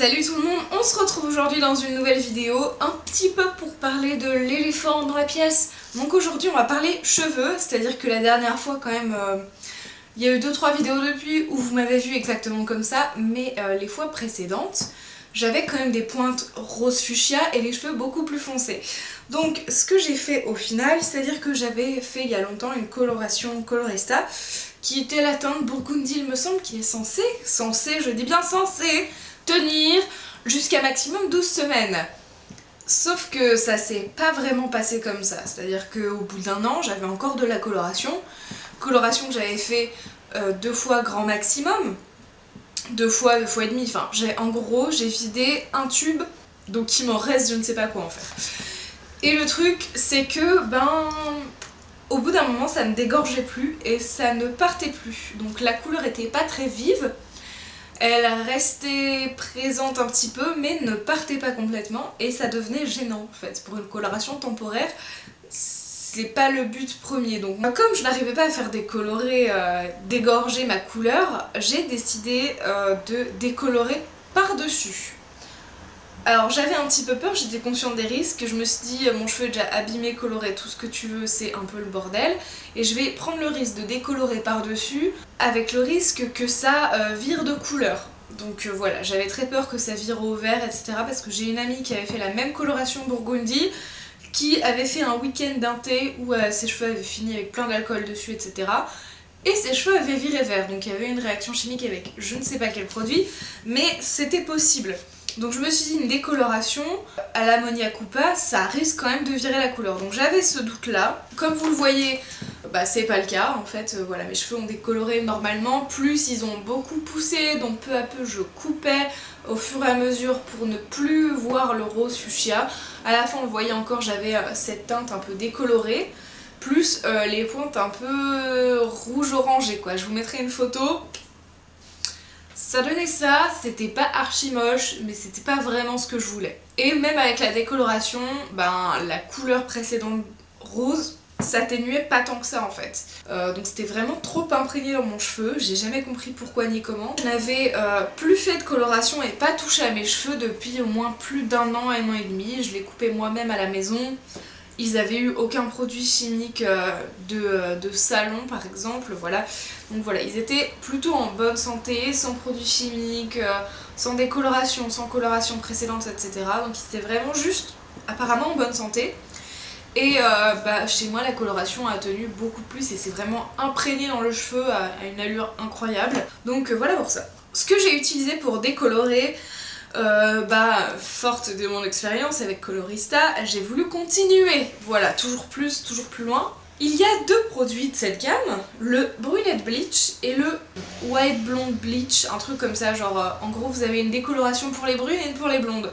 Salut tout le monde, on se retrouve aujourd'hui dans une nouvelle vidéo, un petit peu pour parler de l'éléphant dans la pièce. Donc aujourd'hui on va parler cheveux, c'est-à-dire que la dernière fois quand même, il y a eu 2-3 vidéos depuis où vous m'avez vu exactement comme ça, mais les fois précédentes, j'avais quand même des pointes rose fuchsia et les cheveux beaucoup plus foncés. Donc ce que j'ai fait au final, c'est-à-dire que j'avais fait il y a longtemps une coloration Colorista qui était la teinte Burgundy il me semble, qui est censée, je dis bien censée, tenir jusqu'à maximum 12 semaines. Sauf que ça s'est pas vraiment passé comme ça, c'est-à-dire qu'au bout d'un an j'avais encore de la coloration que j'avais fait 2 fois grand maximum, 2 fois et demi, enfin en gros j'ai vidé un tube, donc il m'en reste je ne sais pas quoi en faire. Et le truc c'est que au bout d'un moment ça ne dégorgeait plus et ça ne partait plus, donc la couleur était pas très vive. Elle restait présente un petit peu mais ne partait pas complètement et ça devenait gênant en fait. Pour une coloration temporaire, c'est pas le but premier. Donc comme je n'arrivais pas à faire décolorer, dégorger ma couleur, j'ai décidé de décolorer par-dessus. Alors j'avais un petit peu peur, j'étais consciente des risques, je me suis dit mon cheveu est déjà abîmé, coloré, tout ce que tu veux, c'est un peu le bordel. Et je vais prendre le risque de décolorer par-dessus, avec le risque que ça vire de couleur. Donc voilà, j'avais très peur que ça vire au vert, etc. Parce que j'ai une amie qui avait fait la même coloration Burgundy, qui avait fait un week-end d'un thé où ses cheveux avaient fini avec plein d'alcool dessus, etc. Et ses cheveux avaient viré vert, donc il y avait une réaction chimique avec je ne sais pas quel produit, mais c'était possible. Donc je me suis dit une décoloration à l'ammoniac ou pas, ça risque quand même de virer la couleur. Donc j'avais ce doute là. Comme vous le voyez, c'est pas le cas en fait. Voilà, mes cheveux ont décoloré normalement, plus ils ont beaucoup poussé, donc peu à peu je coupais au fur et à mesure pour ne plus voir le rose fuchsia. À la fin on le voyait encore, j'avais cette teinte un peu décolorée, plus les pointes un peu rouge orangé quoi. Je vous mettrai une photo. Ça donnait ça, c'était pas archi moche, mais c'était pas vraiment ce que je voulais. Et même avec la décoloration, la couleur précédente rose s'atténuait pas tant que ça en fait. Donc c'était vraiment trop imprégné dans mon cheveu, j'ai jamais compris pourquoi ni comment. Je n'avais plus fait de coloration et pas touché à mes cheveux depuis au moins plus d'un an et demi. Je les coupais moi-même à la maison. Ils avaient eu aucun produit chimique de salon par exemple, voilà. Donc voilà, ils étaient plutôt en bonne santé, sans produits chimiques, sans décoloration, sans coloration précédente, etc. Donc ils étaient vraiment juste apparemment en bonne santé. Et chez moi la coloration a tenu beaucoup plus et c'est vraiment imprégné dans le cheveu à une allure incroyable. Donc voilà pour ça. Ce que j'ai utilisé pour décolorer, forte de mon expérience avec Colorista, j'ai voulu continuer. Voilà, toujours plus loin. Il y a 2 produits de cette gamme, le Brunette Bleach et le White Blonde Bleach, un truc comme ça, genre en gros vous avez une décoloration pour les brunes et une pour les blondes.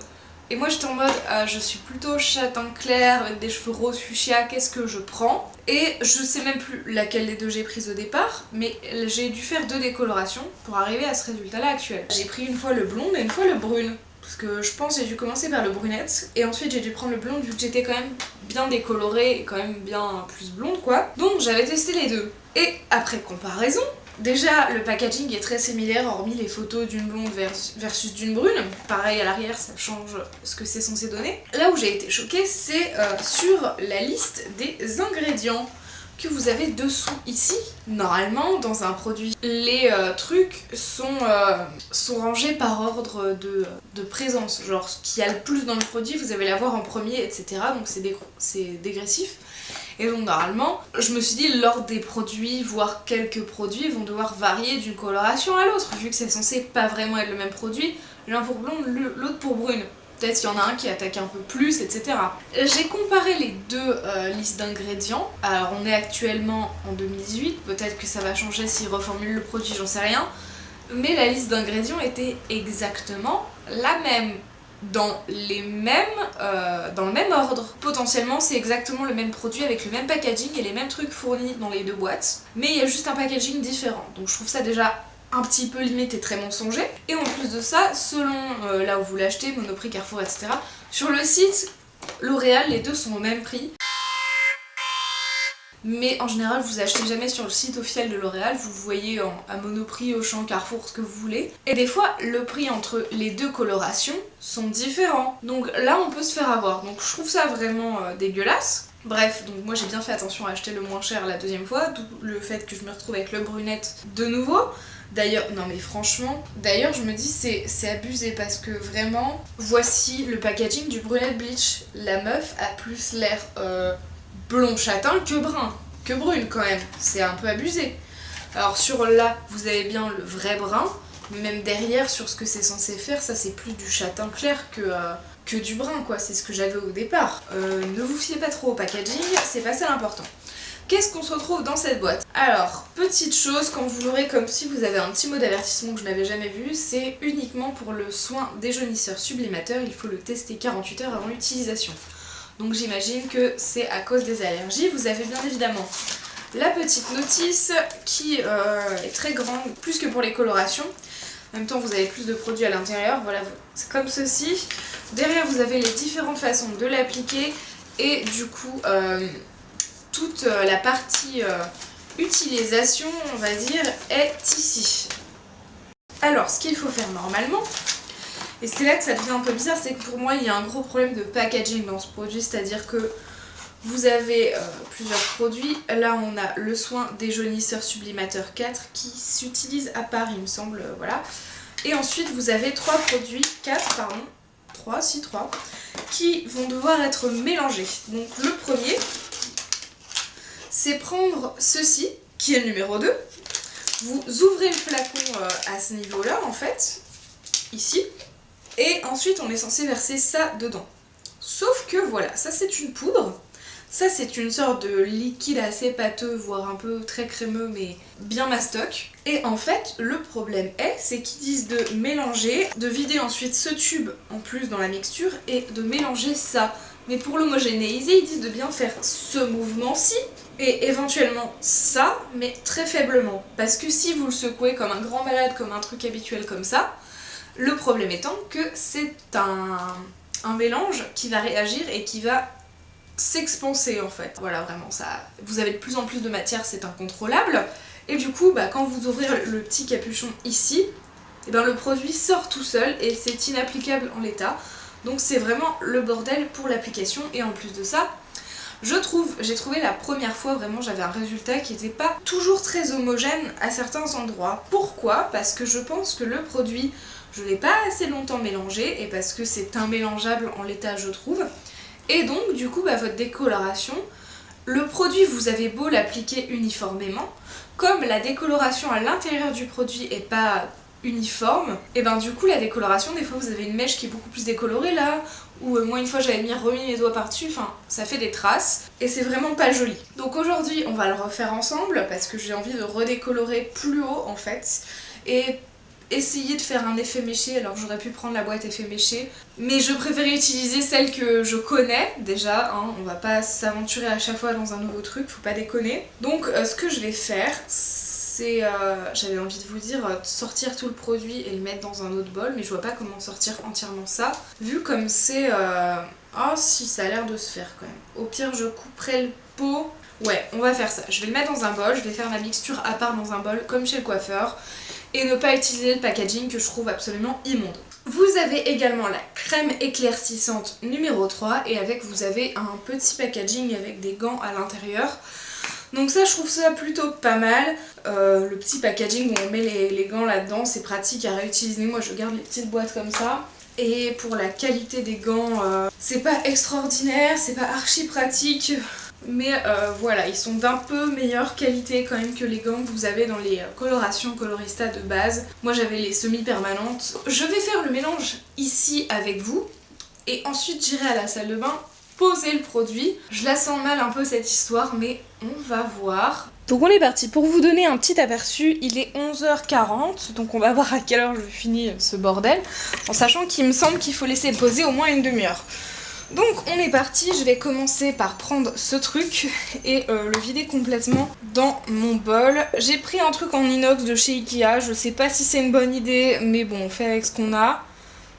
Et moi j'étais en mode, je suis plutôt châtain clair avec des cheveux rose fuchsia, qu'est-ce que je prends? Et je sais même plus laquelle des deux j'ai prise au départ, mais j'ai dû faire 2 décolorations pour arriver à ce résultat là actuel. J'ai pris une fois le blonde et une fois le brune. Parce que je pense que j'ai dû commencer par le brunette et ensuite j'ai dû prendre le blonde vu que j'étais quand même bien décolorée et quand même bien plus blonde quoi. Donc j'avais testé les 2. Et après comparaison, déjà le packaging est très similaire hormis les photos d'une blonde versus d'une brune. Pareil à l'arrière ça change ce que c'est censé donner. Là où j'ai été choquée c'est sur la liste des ingrédients que vous avez dessous ici. Normalement dans un produit les trucs sont rangés par ordre de présence, genre ce qu'il y a le plus dans le produit vous allez l'avoir en premier, etc. Donc c'est dégressif. Et donc normalement je me suis dit l'ordre des produits, voire quelques produits vont devoir varier d'une coloration à l'autre vu que c'est censé pas vraiment être le même produit, l'un pour blonde, l'autre pour brune. Peut-être qu'il y en a un qui attaque un peu plus, etc. J'ai comparé les 2 listes d'ingrédients. Alors on est actuellement en 2018, peut-être que ça va changer s'ils reformulent le produit, j'en sais rien. Mais la liste d'ingrédients était exactement la même, dans le même ordre. Potentiellement c'est exactement le même produit avec le même packaging et les mêmes trucs fournis dans les 2 boîtes. Mais il y a juste un packaging différent. Donc je trouve ça déjà un petit peu limite et très mensonger. Et en plus de ça, selon là où vous l'achetez, Monoprix, Carrefour, etc. Sur le site L'Oréal, les 2 sont au même prix. mais en général vous achetez jamais sur le site officiel de L'Oréal, vous voyez à Monoprix, Auchan, Carrefour, ce que vous voulez. Et des fois le prix entre les deux colorations sont différents, donc là on peut se faire avoir, donc je trouve ça vraiment dégueulasse. Bref, donc moi j'ai bien fait attention à acheter le moins cher la deuxième fois, d'où le fait que je me retrouve avec le brunette de nouveau. D'ailleurs, non mais franchement, d'ailleurs je me dis c'est abusé parce que vraiment, voici le packaging du brunette bleach. La meuf a plus l'air blond châtain que brun, que brune quand même, c'est un peu abusé. Alors sur là, vous avez bien le vrai brun, mais même derrière sur ce que c'est censé faire, ça c'est plus du châtain clair que du brun quoi, c'est ce que j'avais au départ. Ne vous fiez pas trop au packaging, c'est pas ça l'important. Qu'est-ce qu'on se retrouve dans cette boîte? Alors, petite chose, quand vous l'aurez comme si vous avez un petit mot d'avertissement que je n'avais jamais vu, c'est uniquement pour le soin déjaunisseur sublimateur, il faut le tester 48 heures avant utilisation. Donc j'imagine que c'est à cause des allergies. Vous avez bien évidemment la petite notice qui est très grande, plus que pour les colorations. En même temps vous avez plus de produits à l'intérieur, voilà, c'est comme ceci. Derrière vous avez les différentes façons de l'appliquer et du coup toute la partie utilisation, on va dire, est ici. Alors, ce qu'il faut faire normalement, et c'est là que ça devient un peu bizarre, c'est que pour moi, il y a un gros problème de packaging dans ce produit, c'est-à-dire que vous avez plusieurs produits. Là, on a le soin déjaunisseur sublimateur 4 qui s'utilise à part, il me semble, voilà. Et ensuite, vous avez 3 produits, 4, pardon, 3, qui vont devoir être mélangés. Donc, le premier, c'est prendre ceci, qui est le numéro 2. Vous ouvrez le flacon à ce niveau-là, en fait, ici. Et ensuite, on est censé verser ça dedans. Sauf que voilà, ça c'est une poudre. Ça c'est une sorte de liquide assez pâteux, voire un peu très crémeux, mais bien mastoc. Et en fait, le problème c'est qu'ils disent de mélanger, de vider ensuite ce tube en plus dans la mixture et de mélanger ça. Mais pour l'homogénéiser, ils disent de bien faire ce mouvement-ci et éventuellement ça, mais très faiblement. Parce que si vous le secouez comme un grand malade, comme un truc habituel comme ça, le problème étant que c'est un mélange qui va réagir et qui va s'expanser en fait. Voilà, vraiment, ça, vous avez de plus en plus de matière, c'est incontrôlable. Et du coup, quand vous ouvrez le petit capuchon ici, et le produit sort tout seul et c'est inapplicable en l'état. Donc c'est vraiment le bordel pour l'application. Et en plus de ça, j'ai trouvé la première fois vraiment j'avais un résultat qui n'était pas toujours très homogène à certains endroits. Pourquoi? Parce que je pense que le produit, je ne l'ai pas assez longtemps mélangé et parce que c'est immélangeable en l'état je trouve. Et donc du coup votre décoloration, le produit vous avez beau l'appliquer uniformément, comme la décoloration à l'intérieur du produit est pas uniforme, et du coup la décoloration, des fois vous avez une mèche qui est beaucoup plus décolorée là, ou moi une fois j'avais remis mes doigts par dessus, enfin ça fait des traces et c'est vraiment pas joli. Donc aujourd'hui on va le refaire ensemble parce que j'ai envie de redécolorer plus haut en fait et essayer de faire un effet méché. Alors j'aurais pu prendre la boîte effet méché, mais je préférais utiliser celle que je connais déjà, hein. On va pas s'aventurer à chaque fois dans un nouveau truc, faut pas déconner. Donc ce que je vais faire, c'est, j'avais envie de vous dire, sortir tout le produit et le mettre dans un autre bol, mais je vois pas comment sortir entièrement ça, vu comme c'est... Oh si, ça a l'air de se faire quand même. Au pire je couperai le pot. Ouais, on va faire ça. Je vais le mettre dans un bol, je vais faire ma mixture à part dans un bol, comme chez le coiffeur, et ne pas utiliser le packaging que je trouve absolument immonde. Vous avez également la crème éclaircissante numéro 3, et avec vous avez un petit packaging avec des gants à l'intérieur. Donc ça je trouve ça plutôt pas mal. Le petit packaging où on met les gants là-dedans, c'est pratique à réutiliser. Moi je garde les petites boîtes comme ça. Et pour la qualité des gants, c'est pas extraordinaire, c'est pas archi pratique. Mais voilà, ils sont d'un peu meilleure qualité quand même que les gants que vous avez dans les colorations Colorista de base. Moi j'avais les semi-permanentes. Je vais faire le mélange ici avec vous. Et ensuite j'irai à la salle de bain poser le produit. Je la sens mal un peu cette histoire, mais on va voir. Donc on est parti. Pour vous donner un petit aperçu, il est 11h40, donc on va voir à quelle heure je finis ce bordel, en sachant qu'il me semble qu'il faut laisser poser au moins une demi-heure. Donc on est parti, je vais commencer par prendre ce truc et le vider complètement dans mon bol. J'ai pris un truc en inox de chez Ikea, je sais pas si c'est une bonne idée, mais bon, on fait avec ce qu'on a.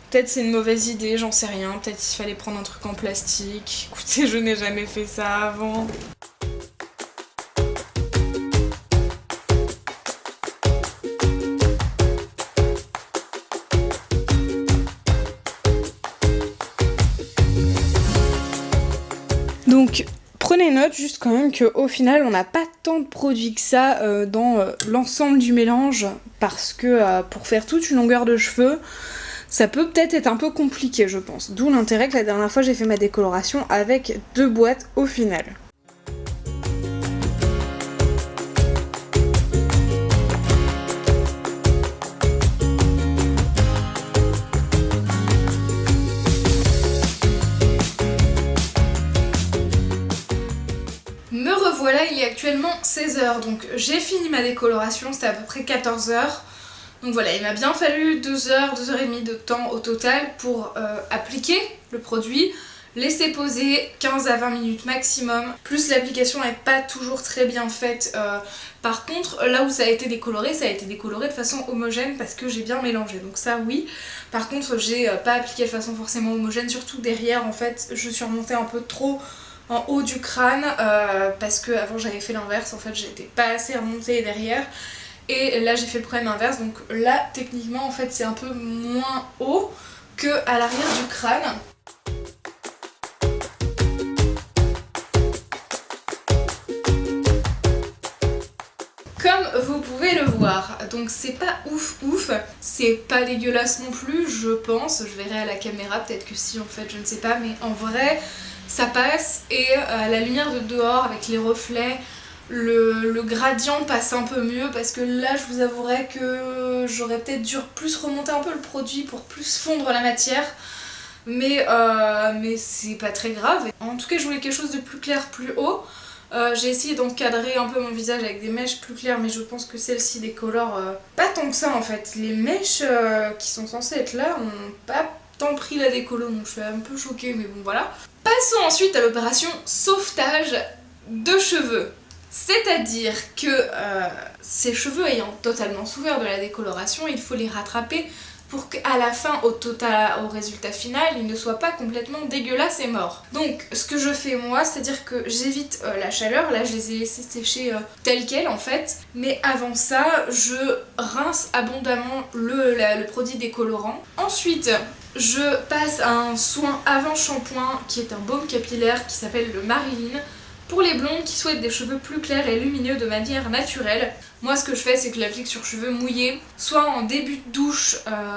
Peut-être c'est une mauvaise idée, j'en sais rien, peut-être il fallait prendre un truc en plastique. Écoutez, je n'ai jamais fait ça avant. Prenez note juste quand même qu'au final on n'a pas tant de produits que ça dans l'ensemble du mélange parce que pour faire toute une longueur de cheveux ça peut peut-être être un peu compliqué je pense. D'où l'intérêt que la dernière fois j'ai fait ma décoloration avec 2 boîtes au final. Me revoilà, il est actuellement 16h, donc j'ai fini ma décoloration, c'était à peu près 14h. Donc voilà, il m'a bien fallu 2h, 2h30 de temps au total pour appliquer le produit, laisser poser 15 à 20 minutes maximum. Plus l'application n'est pas toujours très bien faite. Par contre, là où ça a été décoloré de façon homogène parce que j'ai bien mélangé. Donc ça oui. Par contre, j'ai pas appliqué de façon forcément homogène, surtout derrière en fait, je suis remontée un peu trop en haut du crâne parce que avant j'avais fait l'inverse, en fait j'étais pas assez remontée derrière et là j'ai fait le problème inverse, donc là techniquement en fait c'est un peu moins haut que à l'arrière du crâne. Comme vous pouvez le voir, donc c'est pas ouf, c'est pas dégueulasse non plus je pense, je verrai à la caméra peut-être que si en fait je ne sais pas, mais en vrai ça passe et à la lumière de dehors avec les reflets, le gradient passe un peu mieux parce que là je vous avouerai que j'aurais peut-être dû plus remonter un peu le produit pour plus fondre la matière. Mais c'est pas très grave. En tout cas je voulais quelque chose de plus clair, plus haut. J'ai essayé d'encadrer un peu mon visage avec des mèches plus claires mais je pense que celle-ci décolore pas tant que ça en fait. Les mèches qui sont censées être là ont pas tant pris la décolo donc je suis un peu choquée mais bon voilà. Passons ensuite à l'opération sauvetage de cheveux. C'est-à-dire que ces cheveux ayant totalement souffert de la décoloration, il faut les rattraper pour qu'à la fin, au résultat final, ils ne soient pas complètement dégueulasses et morts. Donc ce que je fais moi, c'est-à-dire que j'évite la chaleur, là je les ai laissés sécher tels quels en fait, mais avant ça, je rince abondamment le produit décolorant. Ensuite, je passe un soin avant shampoing qui est un baume capillaire qui s'appelle le Marilyn. Pour les blondes qui souhaitent des cheveux plus clairs et lumineux de manière naturelle, moi ce que je fais c'est que je l'applique sur cheveux mouillés, soit en début de douche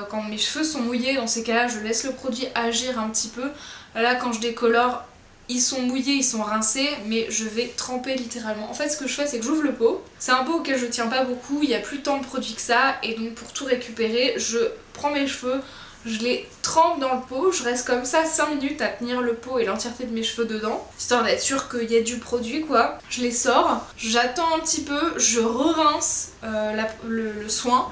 quand mes cheveux sont mouillés, dans ces cas-là je laisse le produit agir un petit peu. Là quand je décolore, ils sont mouillés, ils sont rincés, mais je vais tremper littéralement. En fait ce que je fais c'est que j'ouvre le pot, c'est un pot auquel je tiens pas beaucoup, il n'y a plus tant de produit que ça, et donc pour tout récupérer, je prends mes cheveux, je les trempe dans le pot, je reste comme ça 5 minutes à tenir le pot et l'entièreté de mes cheveux dedans, histoire d'être sûre qu'il y a du produit quoi. Je les sors, j'attends un petit peu, je re-rince le soin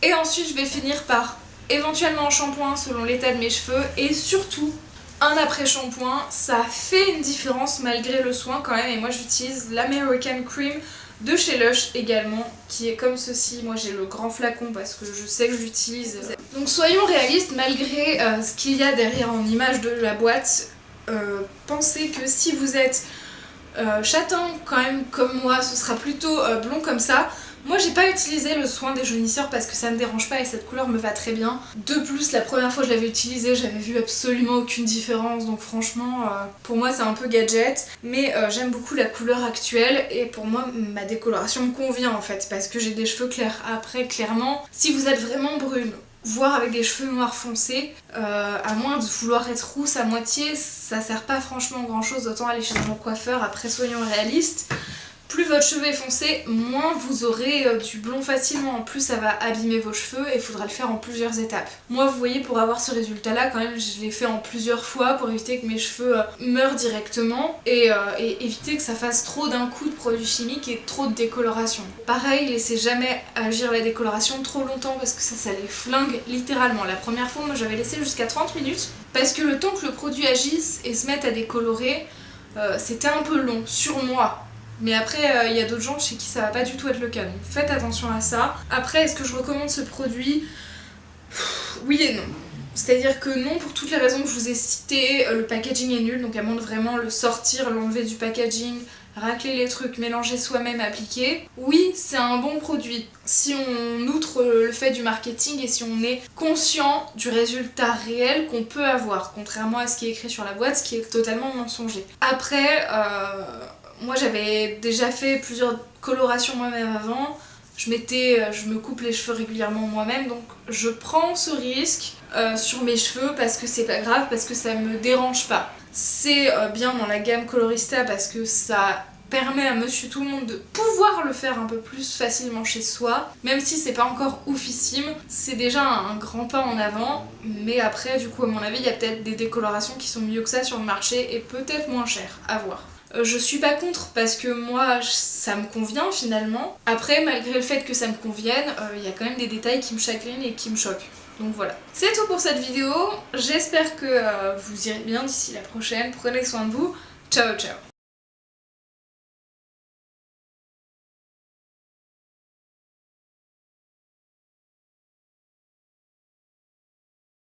et ensuite je vais finir par éventuellement un shampoing selon l'état de mes cheveux et surtout un après-shampoing. Ça fait une différence malgré le soin quand même et moi j'utilise l'American Cream de chez Lush également, qui est comme ceci. Moi j'ai le grand flacon parce que je sais que je l'utilise. Donc soyons réalistes, malgré ce qu'il y a derrière en image de la boîte, pensez que si vous êtes châtain quand même comme moi, ce sera plutôt blond comme ça. Moi j'ai pas utilisé le soin des jaunisseurs parce que ça me dérange pas et cette couleur me va très bien. De plus, la première fois que je l'avais utilisé, j'avais vu absolument aucune différence, donc franchement pour moi c'est un peu gadget. Mais j'aime beaucoup la couleur actuelle et pour moi ma décoloration me convient en fait parce que j'ai des cheveux clairs. Après clairement, si vous êtes vraiment brune, voire avec des cheveux noirs foncés, à moins de vouloir être rousse à moitié, ça sert pas franchement grand chose, autant aller chez un bon coiffeur. Après soyons réalistes. Plus votre cheveu est foncé, moins vous aurez du blond facilement. En plus ça va abîmer vos cheveux et il faudra le faire en plusieurs étapes. Moi vous voyez, pour avoir ce résultat là quand même je l'ai fait en plusieurs fois pour éviter que mes cheveux meurent directement et éviter que ça fasse trop d'un coup de produits chimiques et trop de décoloration. Pareil, laissez jamais agir la décoloration trop longtemps parce que ça les flingue littéralement. La première fois moi j'avais laissé jusqu'à 30 minutes parce que le temps que le produit agisse et se mette à décolorer c'était un peu long sur moi. Mais après, il y a d'autres gens chez qui ça va pas du tout être le cas, donc faites attention à ça. Après, est-ce que je recommande ce produit? Oui et non. C'est-à-dire que non, pour toutes les raisons que je vous ai citées, le packaging est nul, donc à moins de vraiment le sortir, l'enlever du packaging, racler les trucs, mélanger soi-même, appliquer, oui, c'est un bon produit. Si on outre le fait du marketing et si on est conscient du résultat réel qu'on peut avoir, contrairement à ce qui est écrit sur la boîte, ce qui est totalement mensonger. Après, moi j'avais déjà fait plusieurs colorations moi-même avant. Je me coupe les cheveux régulièrement moi-même, donc je prends ce risque sur mes cheveux parce que c'est pas grave, parce que ça me dérange pas. C'est bien dans la gamme Colorista parce que ça permet à monsieur tout le monde de pouvoir le faire un peu plus facilement chez soi, même si c'est pas encore oufissime, c'est déjà un grand pas en avant, mais après du coup à mon avis il y a peut-être des décolorations qui sont mieux que ça sur le marché et peut-être moins chères, à voir. Je suis pas contre parce que moi ça me convient finalement. Après, malgré le fait que ça me convienne, il y a quand même des détails qui me chagrinent et qui me choquent. Donc voilà. C'est tout pour cette vidéo. J'espère que vous irez bien d'ici la prochaine. Prenez soin de vous. Ciao ciao.